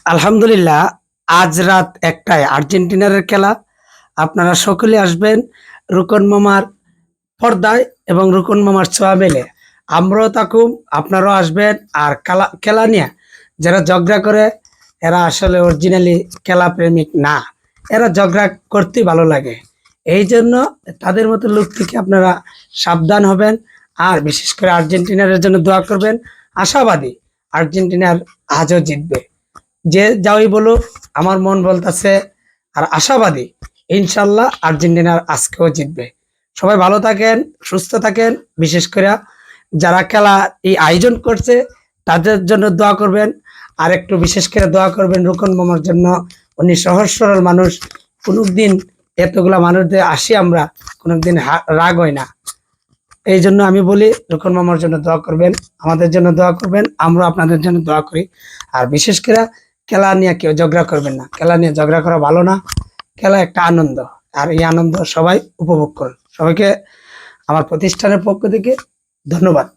আলহামদুলিল্লাহ, আজ রাত ১টায় আর্জেন্টিনার খেলা। আপনারা সকলে আসবেন রুকন মামার পর্দায় এবং রুকন মামার ছোঁয়া মেলে। আমরাও থাকুম, আপনারাও আসবেন। আর খেলা খেলা নিয়ে যারা ঝগড়া করে এরা আসলে অরিজিনালি খেলা প্রেমিক না, এরা ঝগড়া করতেই ভালো লাগে। এই জন্য তাদের মতো লোক থেকে আপনারা সাবধান হবেন। আর বিশেষ করে আর্জেন্টিনার জন্য দোয়া করবেন। আশাবাদী আর্জেন্টিনার আজও জিতবে। যে যাই বলুক, আমার মন বলতেছে আর আশাবাদী ইনশাল্লাহ আর্জেন্টিনার আজকেও জিতবে। সবাই ভালো থাকেন, সুস্থ থাকেন। বিশেষ করে যারা খেলা এই আয়োজন করছে তাদের জন্য দোয়া করবেন। আর একটু বিশেষ করে দোয়া করবেন রুকন মামার জন্য। উনি সহজ সরল মানুষ, কোনোদিন এতগুলা মানুষদের আসি আমরা কোনোদিন রাগ হয় না। এই জন্য আমি বলি রুকন মামার জন্য দোয়া করবেন, আমাদের জন্য দোয়া করবেন, আমরা আপনাদের জন্য দোয়া করি। আর বিশেষ করে খেলা নিয়ে কেউ ঝগড়া করবেন না, খেলা নিয়ে ঝগড়া করা ভালো না। খেলা একটা আনন্দ, আর এই আনন্দ সবাই উপভোগ করুন। সবাইকে আমার প্রতিষ্ঠানের পক্ষ থেকে ধন্যবাদ।